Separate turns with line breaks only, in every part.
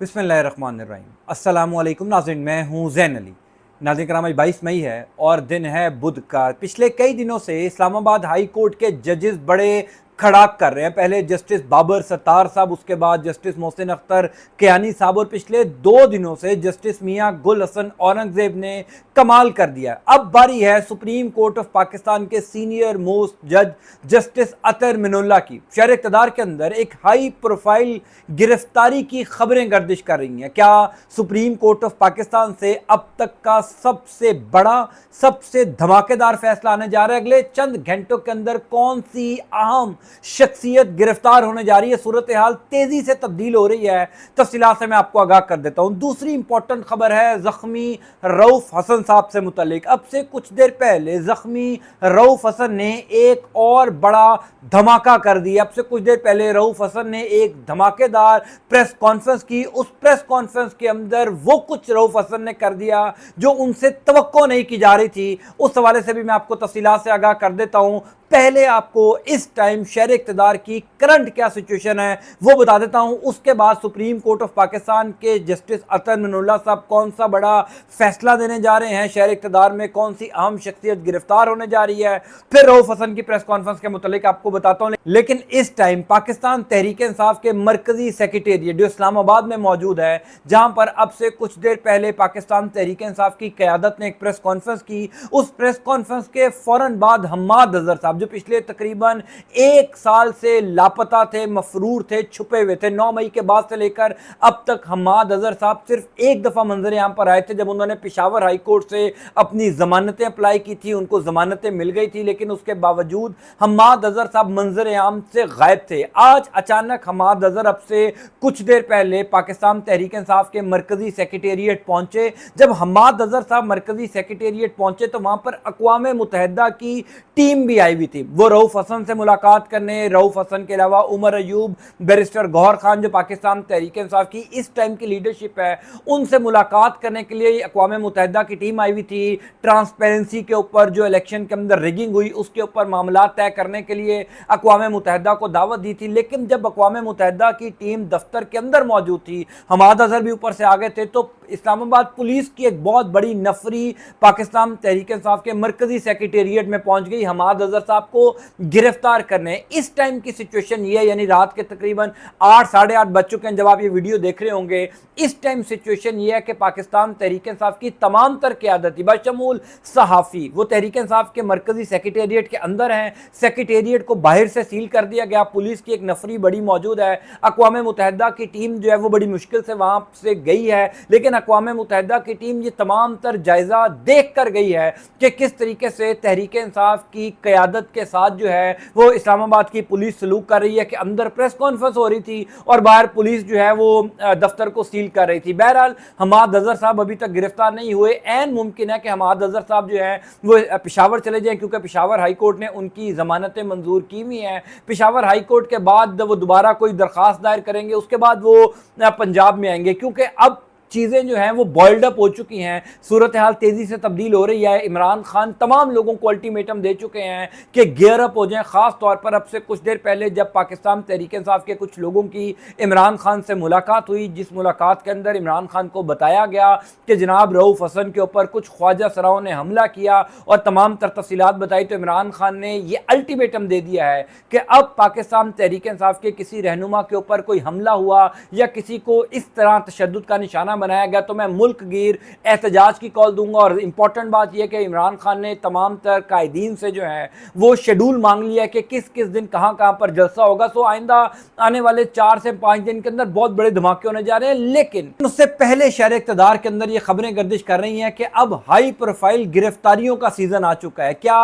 बिस्मिल्लाहिर्रहमानिर्रहीम। अस्सलामुअलैकुम नाज़रीन, मैं हूँ ज़ैन अली। नाज़रीन कराम, आज 22 मई है और दिन है बुध का। पिछले कई दिनों से इस्लामाबाद हाई कोर्ट के जजेस बड़े खड़ाक कर रहे हैं। पहले जस्टिस बाबर सत्तार साहब, उसके बाद जस्टिस मोहसिन अख्तर कियानी साहब, और पिछले 2 दिनों से जस्टिस मियां गुल हसन औरंगजेब ने कमाल कर दिया। अब बारी है सुप्रीम कोर्ट ऑफ पाकिस्तान के सीनियर मोस्ट जज जस्टिस अतर मिनुल्लाह की। शहर इक़्तिदार के अंदर एक हाई प्रोफाइल गिरफ्तारी की खबरें गर्दिश कर रही हैं। क्या सुप्रीम कोर्ट ऑफ पाकिस्तान से अब तक का सबसे बड़ा, सबसे धमाकेदार फैसला आने जा रहा है? अगले चंद घंटों के अंदर कौन सी अहम शख्सियत गिरफ्तार होने जा रही है? सूरत हाल तेजी से तब्दील हो रही है। तफसीलात से मैं आपको आगाह कर देता हूं। दूसरी इंपॉर्टेंट खबर है जख्मी रऊफ हसन साहब से मुतल्लिक। अब से कुछ देर पहले जख्मी रऊफ हसन ने एक और बड़ा धमाका कर दिया। अब से कुछ देर पहले रऊफ हसन ने एक धमाकेदार प्रेस कॉन्फ्रेंस की। उस प्रेस कॉन्फ्रेंस के अंदर वो कुछ रऊफ हसन ने कर दिया जो उनसे तवक्को नहीं की जा रही थी। उस हवाले से भी मैं आपको तफसीलात से आगाह कर देता हूं। पहले आपको इस टाइम शहर इक़्तिदार की करंट क्या सिचुएशन है वो बता देता हूं। उसके बाद सुप्रीम कोर्ट ऑफ पाकिस्तान के जस्टिस अतर मिनुल्लाह साहब कौन सा बड़ा फैसला देने जा रहे हैं, शहर इक़्तिदार में कौन सी अहम शख्सियत गिरफ्तार होने जा रही है, फिर रऊफ हसन की प्रेस कॉन्फ्रेंस के मुतालिक आपको बताता हूं। लेकिन इस टाइम पाकिस्तान तहरीक इंसाफ के मरकजी सेक्रेटेरिएट जो इस्लामाबाद में मौजूद है, जहां पर अब से कुछ देर पहले पाकिस्तान तहरीक इंसाफ की क़यादत ने एक प्रेस कॉन्फ्रेंस की। उस प्रेस कॉन्फ्रेंस के फौरन बाद हम्माद अजहर साहब, जो पिछले तकरीबन 1 साल से लापता थे, मफरूर थे, छुपे हुए थे, 9 मई के बाद से लेकर अब तक हम्माद अजहर साहब सिर्फ एक दफा मंजर आम पर आए थे जब उन्होंने पेशावर हाई कोर्ट से अपनी जमानतें अप्लाई की थी। उनको जमानतें मिल गई थी, लेकिन उसके बावजूद हम्माद अजहर साहब मंजर आम से गायब थे। आज अचानक हम्माद अजहर अब से कुछ देर पहले पाकिस्तान तहरीक इंसाफ के मरकजी सेक्रेटेरिएट पहुंचे। जब हम्माद अजहर साहब मरकजी सेक्रेटेरिएट पहुंचे तो वहां पर अक़वाम मुत्तहिदा की टीम भी आई हुई थी। वो रऊफ हसन से मुलाकात करने, रऊफ हसन के अलावा उमर अयूब, बैरिस्टर गौहर खान जो पाकिस्तान तहरीक इंसाफ की इस टाइम की लीडरशिप है, उनसे मुलाकात करने के लिए अक़वाम मुत्तहिदा की टीम आई हुई थी। ट्रांसपेरेंसी के ऊपर, जो इलेक्शन के अंदर रिगिंग हुई उसके ऊपर मामला तय करने के लिए अक़वाम मुत्तहिदा को दावत दी थी। लेकिन जब अक़वाम मुत्तहिदा की टीम दफ्तर के अंदर मौजूद थी, हम्माद अजहर भी ऊपर से आ गए थे, तो इस्लामाबाद पुलिस की एक बहुत बड़ी नफरी पाकिस्तान तहरीक इंसाफ के मरकजी सेक्रेटेरिएट में पहुंच गई हम्माद अजहर साहब को गिरफ्तार करने। इस टाइम की सिचुएशन ये है, यानी रात के तकरीबन 8 साढ़े 8 बज चुके हैं जब आप ये वीडियो देख रहे होंगे। इस टाइम सिचुएशन ये है कि पाकिस्तान तहरीक इंसाफ की तमाम तर क़यादती बशमूल सहाफ़ी वो तहरीक इंसाफ के मरकजी सेक्रेटेरिएट के अंदर हैं। सेक्रेटेरिएट को बाहर से सील कर दिया गया। पुलिस की एक नफरी बड़ी मौजूद है। अक़वाम मुत्तहिदा की टीम जो है वो बड़ी मुश्किल से वहां से गई है, लेकिन अक़वाम मुत्तहिदा की टीम ये तमाम तर जायजा देख कर गई है कि किस तरीके से तहरीक इंसाफ की क़यादत के साथ जो है वो इस्लामाबाद की पुलिस सलूक कर रही है कि अंदर प्रेस कॉन्फ्रेंस हो रही थी और बाहर पुलिस जो है वो दफ्तर को सील कर रही थी। बहरहाल हम्माद अजहर साहब अभी तक गिरफ्तार नहीं हुए। ऐन मुमकिन है कि हम्माद अजहर साहब जो है वो पेशावर चले जाएं, क्योंकि पेशावर हाई कोर्ट ने उनकी जमानतें मंजूर की हुई हैं। पेशावर हाई कोर्ट के बाद वो दोबारा कोई दरख्वास्त दायर करेंगे, उसके बाद वो पंजाब में आएंगे, क्योंकि अब चीज़ें जो हैं वो बॉइल्ड अप हो चुकी हैं। सूरत हाल तेज़ी से तब्दील हो रही है। इमरान खान तमाम लोगों को अल्टीमेटम दे चुके हैं कि गियर अप हो जाएं। ख़ास तौर पर अब से कुछ देर पहले जब पाकिस्तान तहरीक इंसाफ के कुछ लोगों की इमरान खान से मुलाकात हुई, जिस मुलाकात के अंदर इमरान खान को बताया गया कि जनाब रऊफ हसन के ऊपर कुछ ख्वाजा सराओं ने हमला किया और तमाम तर तफसीलात बताई, तो इमरान खान ने यह अल्टीमेटम दे दिया है कि अब पाकिस्तान तहरीक इंसाफ के किसी रहनुमा के ऊपर कोई हमला हुआ या किसी को इस तरह तशद्दुद का निशाना बनाया गया तो मैं मुल्क गिर एहतजाज की कॉल दूंगा। और इंपॉर्टेंट बात यह कि इमरान खान ने तमाम तर कायदीन से जो है वो शेड्यूल मांग लिया है कि किस किस दिन कहां कहां पर जलसा होगा। सो आइंदा आने वाले 4 से 5 दिन के अंदर बहुत बड़े धमाके होने जा रहे हैं। लेकिन उससे पहले शहर इक़्तिदार के अंदर ये खबरें गर्दिश कर रही हैं कि अब हाई प्रोफाइल गिरफ्तारियों का सीजन आ चुका है। क्या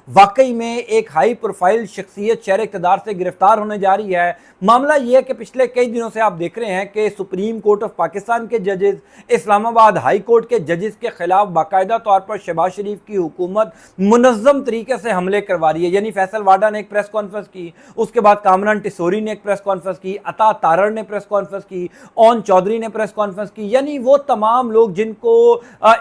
वाकई में एक हाई प्रोफाइल शख्सियत शहर इक़्तिदार से गिरफ्तार होने जा रही है? मामला यह है कि पिछले कई दिनों से आप देख रहे हैं कि सुप्रीम कोर्ट ऑफ पाकिस्तान के जजेस जजेस, इस्लामाबाद हाई कोर्ट के जजेस के खिलाफ बाकायदा तौर पर शहबाज शरीफ की हुकूमत मुनज़्ज़म तरीके से हमले करवा रही है। यानी फैसल वाडा ने एक प्रेस कॉन्फ्रेंस की, उसके बाद कामरान टिसोरी ने एक प्रेस कॉन्फ्रेंस की, अता तारड़ ने प्रेस कॉन्फ्रेंस की, ओन चौधरी ने प्रेस कॉन्फ्रेंस की, यानी वो तमाम लोग जिनको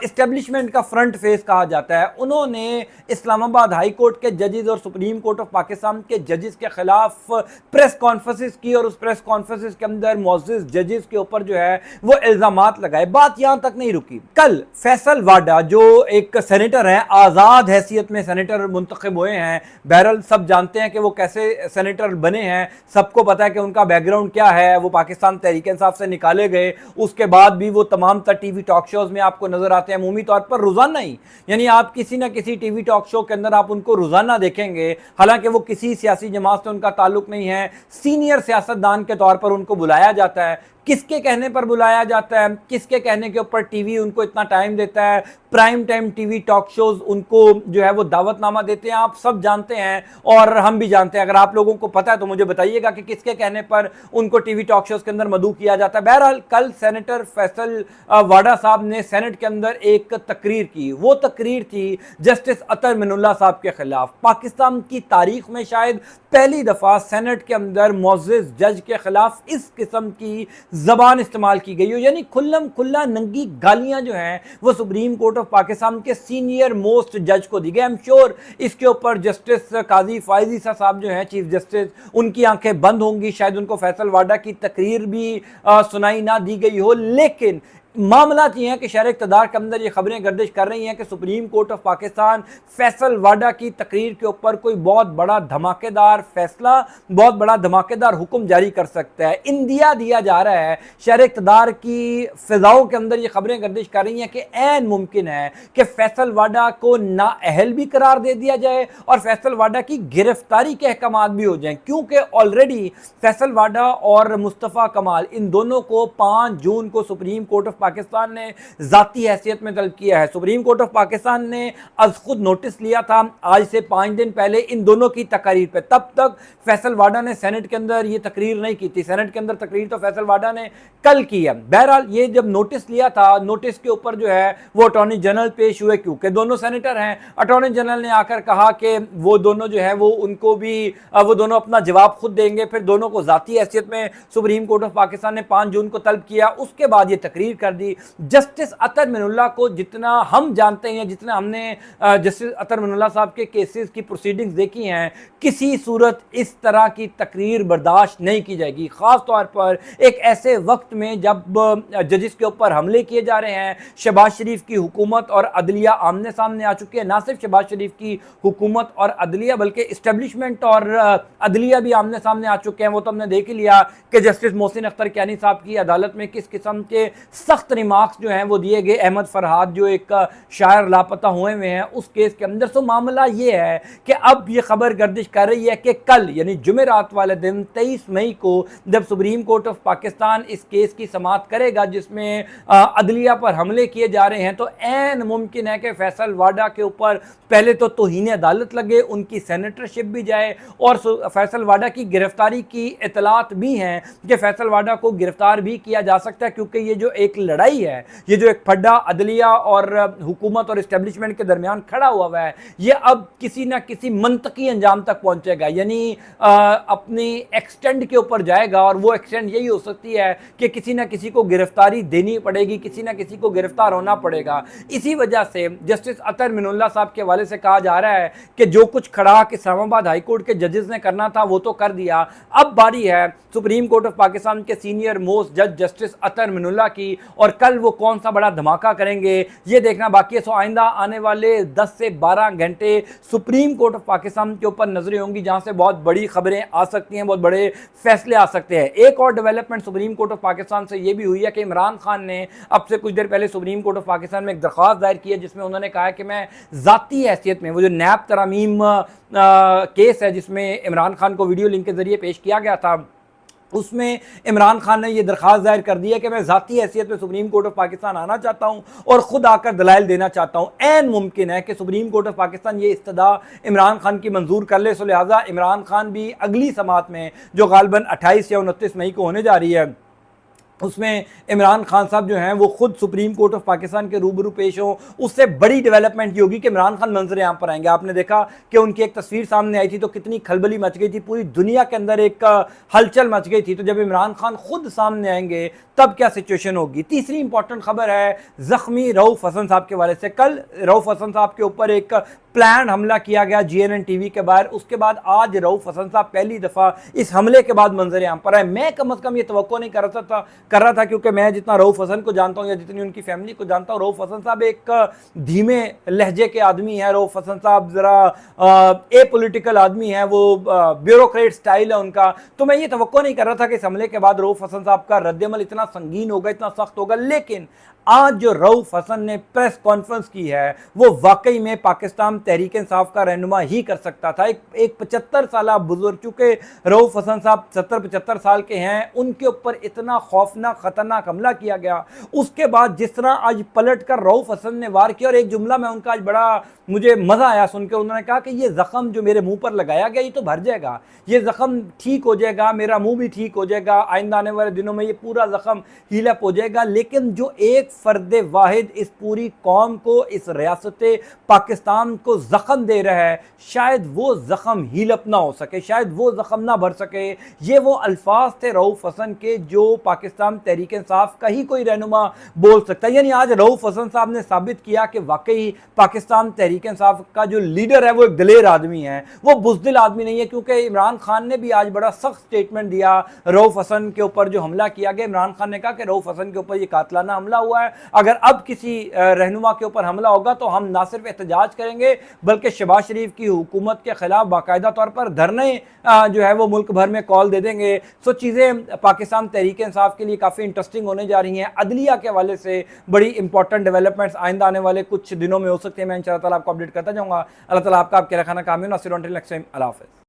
इस्टेब्लिशमेंट का फ्रंट फेस कहा जाता है, उन्होंने इस्लामाबाद हाई कोर्ट के जजेस और सुप्रीम कोर्ट ऑफ पाकिस्तान के जजेस के खिलाफ प्रेस कॉन्फ्रेंसेस की और उस प्रेस कॉन्फ्रेंसेस के अंदर मौजूद जजेस के ऊपर जो है वो इल्जामात लगाए। बात यहां तक नहीं रुकी। कल फैसल वाडा जो एक सेनेटर है, आजाद हैसियत में सेनेटर मुंतखब हुए हैं, बहरहाल सब जानते हैं कि वो कैसे सेनेटर बने हैं, सबको पता है कि उनका बैकग्राउंड क्या है, वो पाकिस्तान तहरीक इंसाफ से निकाले गए, उसके बाद भी वो तमाम तर टीवी टॉक शोज में आपको नजर आते हैं, अमूमी तौर पर रोजाना ही, यानी आप किसी ना किसी टीवी टॉक शो के अंदर आप उनको रोजाना देखेंगे। हालांकि वो किसी सियासी जमात से उनका ताल्लुक नहीं है, सीनियर सियासतदान के तौर पर उनको बुलाया जाता है। किसके कहने पर बुलाया जाता है, किसके कहने के ऊपर टीवी उनको इतना टाइम देता है, prime time TV talk shows उनको जो है वो दावतनामा देते हैं, आप सब जानते हैं और हम भी जानते हैं। अगर आप लोगों को पता है तो मुझे बताइएगा कि किसके कहने पर उनको टीवी टॉक शोज के अंदर मदऊ किया जाता है। बहरहाल कल सेनेटर फैसल वाडा साहब ने सेनेट के अंदर एक तकरीर की। वो तकरीर थी जस्टिस अतर मिनुल्लाह साहब के खिलाफ। पाकिस्तान की तारीख में शायद पहली दफा सेनेट के अंदर मुअज़्ज़िज़ जज के खिलाफ इस किस्म की जबान इस्तेमाल की गई हो, यानी खुल्लम खुल्ला नंगी गालियां जो हैं वो सुप्रीम कोर्ट ऑफ पाकिस्तान के सीनियर मोस्ट जज को दी गई। आई एम श्योर इसके ऊपर जस्टिस काजी फायज ईसा साहब जो हैं चीफ जस्टिस, उनकी आंखें बंद होंगी, शायद उनको फैसल वाडा की तकरीर भी सुनाई ना दी गई हो। लेकिन मामला ये है कि शहर इक़्तिदार के अंदर ये खबरें गर्दिश कर रही हैं कि supreme court of Pakistan Faisal Vawda की तकरीर के ऊपर कोई बहुत बड़ा धमाकेदार फैसला, बहुत बड़ा धमाकेदार हुक्म जारी कर सकता है। इंदिया दिया जा रहा है, शहर इक़्तिदार की फिजाओं के अंदर ये खबरें गर्दिश कर रही हैं कि ऐन मुमकिन है कि फैसल वाडा को नाअहल भी करार दे दिया जाए और फैसल वाडा की गिरफ्तारी के अहकाम भी हो जाएं, क्योंकि ऑलरेडी फैसल वाडा और मुस्तफ़ा कमाल इन दोनों को 5 जून को सुप्रीम कोर्ट ऑफ पाकिस्तान ने जाती हैसियत में तलब किया है। सुप्रीम कोर्ट ऑफ पाकिस्तान ने आज खुद नोटिस लिया था आज से 5 दिन पहले इन दोनों की तकरीर पे। तब तक फैसल वाडा ने सेनेट के अंदर ये तकरीर नहीं की थी, सेनेट के अंदर तकरीर तो फैसल वाडा ने कल की है। बहरहाल ये जब नोटिस लिया था, नोटिस के ऊपर जो है वो अटॉर्नी जनरल पेश हुए, क्योंकि दोनों सेनेटर हैं। अटॉर्नी जनरल ने आकर कहा कि वो दोनों जो है वो उनको भी वो दोनों अपना जवाब खुद देंगे। फिर दोनों को जाती हैसियत में सुप्रीम कोर्ट ऑफ पाकिस्तान ने 5 जून को तलब किया। उसके बाद ये तकरीर कर दी। जस्टिस अतर मिनुल्लाह को जितना हम जानते हैं, जितना हमने जस्टिस अतर मिनुल्लाह साहब के केसेस की प्रोसीडिंग्स देखी हैं, किसी सूरत इस तरह की तकरीर बर्दाश्त नहीं की जाएगी। ख़ास तौर पर एक ऐसे वक्त में जब जजिस के ऊपर हमले किए जा रहे हैं, शहबाज शरीफ की हुकूमत और अदलिया आमने सामने आ चुकी है। ना सिर्फ शहबाज शरीफ की हुकूमत और अदलिया बल्कि इस्टेब्लिशमेंट और अदलिया भी आमने सामने आ चुके हैं। वो तो हमने देख ही लिया कि जस्टिस मोहसिन अख्तर कैनी साहब की अदालत में किस किस्म के सख्त रिमार्क्स जो हैं वो दिए गए। अहमद फरहाद जो एक शायर लापता हुए हैं उस केस के अंदर। तो मामला ये है कि अब ये खबर गर्दिश कर रही है कि कल यानी जुमेरात वाले दिन 23 मई को जब सुप्रीम कोर्ट ऑफ पाकिस्तान इस केस की समाअत करेगा जिसमें अदलिया पर हमले किए जा रहे हैं, तो ऐन मुमकिन है कि फैसल वाडा के ऊपर पहले तो तौहीन अदालत लगे, उनकी सेनेटरशिप भी जाए और फैसल वाडा की गिरफ्तारी की इतलात भी हैं कि फैसल वाडा को गिरफ्तार भी किया जा सकता है। क्योंकि ये जो एक लड़ाई है, ये जो एक फड्डा अदलिया और हुकूमत और इस्टेब्लिशमेंट के दरमियान खड़ा हुआ है, ये अब किसी ना किसी मंतकी अंजाम तक पहुंचेगा, यानी अपनी एक्सटेंड के ऊपर जाएगा। और वो एक्सटेंड यही हो सकती है कि किसी ना किसी को गिरफ्तारी देनी पड़ेगी, किसी ना किसी को गिरफ्तार होना पड़ेगा। इसी वजह से जस्टिस अतर मिनुल्लाह साहब के हवाले से कहा जा रहा है कि जो कुछ खड़ा कि इस्लामाबाद हाई कोर्ट के जजेस ने करना था वो तो कर दिया, अब बारी है सुप्रीम कोर्ट ऑफ पाकिस्तान के सीनियर मोस्ट जज जस्टिस अतर मिनुल्लाह की, और कल वो कौन सा बड़ा धमाका करेंगे ये देखना बाकी है। सो आइंदा आने वाले 10 से 12 घंटे सुप्रीम कोर्ट ऑफ पाकिस्तान के ऊपर नजरें होंगी, जहां से बहुत बड़ी खबरें आ सकती हैं, बहुत बड़े फैसले आ सकते हैं। एक और development supreme court of Pakistan से ये भी हुई है कि इमरान खान ने अब से कुछ देर पहले सुप्रीम कोर्ट ऑफ पाकिस्तान में एक दरख्वास्त दायर की है जिसमें उन्होंने कहा है कि मैं जाती हैसियत में वो जो नैब तरमीम केस है जिसमें इमरान खान को वीडियो लिंक के जरिए पेश किया गया था, उसमें इमरान खान ने यह दरख्वास्त दायर कर दी है कि मैं ज़ाती हैसियत में सुप्रीम कोर्ट ऑफ पाकिस्तान आना चाहता हूं और ख़ुद आकर दलाइल देना चाहता हूं। ऐन मुमकिन है कि सुप्रीम कोर्ट ऑफ पाकिस्तान ये इस्तदा इमरान खान की मंजूर कर ले। सो लिहाजा इमरान खान भी अगली समाअत में जो गालबन 28 या 29 मई को होने जा रही है उसमें इमरान खान साहब जो हैं वो खुद सुप्रीम कोर्ट ऑफ पाकिस्तान के रूबरू पेश हों, उससे बड़ी डेवलपमेंट ये होगी कि इमरान खान मंजर यहाँ पर आएंगे। आपने देखा कि उनकी एक तस्वीर सामने आई थी तो कितनी खलबली मच गई थी, पूरी दुनिया के अंदर एक हलचल मच गई थी। तो जब इमरान खान खुद सामने आएंगे तब क्या सिचुएशन होगी। तीसरी इंपॉर्टेंट खबर है जख्मी रऊफ हसन साहब के वाले से। कल रऊफ हसन साहब के ऊपर एक प्लान हमला किया गया GNN टीवी के बाहर, उसके बाद आज रऊफ हसन साहब पहली दफा इस हमले के बाद मंजर यहाँ पर आए। मैं कम अज कम ये तवक्को नहीं कर रहा था क्योंकि मैं जितना रऊफ हसन को जानता हूँ या जितनी उनकी फैमिली को जानता हूँ, रऊफ हसन साहब एक धीमे लहजे के आदमी है। रऊफ हसन साहब जरा ए पॉलिटिकल आदमी है, वो ब्यूरोक्रेट स्टाइल है उनका। तो मैं ये तवक्को नहीं कर रहा था कि इस हमले के बाद रऊफ हसन साहब का रद्दमल इतना संगीन होगा, इतना सख्त होगा। लेकिन आज जो रऊफ हसन ने प्रेस कॉन्फ्रेंस की है वो वाकई में पाकिस्तान तहरीक इंसाफ का रहनुमा ही कर सकता था। एक 75 साल बुजुर्ग, चूंकि रऊफ हसन साहब 70-75 साल के हैं, उनके ऊपर इतना खौफनाक खतरनाक हमला किया गया, उसके बाद जिस तरह आज पलट कर रऊफ हसन ने वार किया। और एक जुमला में उनका आज बड़ा मुझे मजा आया सुनकर, उन्होंने कहा कि ये जख्म जो मेरे मुंह पर लगाया गया ये तो भर जाएगा, ये जख्म ठीक हो जाएगा, मेरा मुंह भी ठीक हो जाएगा, आइंदा आने वाले दिनों में ये पूरा जख्म हील अप हो जाएगा। लेकिन जो एक फर्द वाहिद इस पूरी कौम को, इस रियासत पाकिस्तान को जख्म दे रहा है, शायद वो जख्म हील अप ना हो सके, शायद वो जख्म ना भर सके। ये वो अल्फाज थे रऊफ हसन के जो पाकिस्तान तहरीक इंसाफ का ही कोई रहनुमा बोल सकता है। यानी आज रऊफ हसन साहब ने साबित किया कि वाकई पाकिस्तान तहरीक इंसाफ का जो लीडर है वो एक दलेर आदमी है, वो बुज़दिल आदमी नहीं है। क्योंकि इमरान खान ने भी आज बड़ा सख्त स्टेटमेंट दिया रऊफ हसन के ऊपर जो हमला किया गया। इमरान खान ने कहा कि रऊफ हसन के ऊपर ये कातलाना हमला हुआ है, अगर अब किसी रहनुमा के ऊपर हमला होगा तो हम ना सिर्फ एहतजाज करेंगे बल्कि शहबाज शरीफ की हुकूमत के खिलाफ बाकायदा तौर पर धरने जो है वो मुल्क भर में कॉल दे देंगे। सो चीज़ें पाकिस्तान तहरीक इंसाफ के लिए काफ़ी इंटरेस्टिंग होने जा रही हैं। अदलिया के हवाले से बड़ी इंपॉर्टेंट डेवलपमेंट्स आइंदा आने वाले कुछ दिनों में हो सकते हैं। मैं इंशाअल्लाह आपको अपडेट करता जाऊँगा। अल्लाह ताला आपका आपके रखाना कामयाब। अल्लाह हाफ़िज़।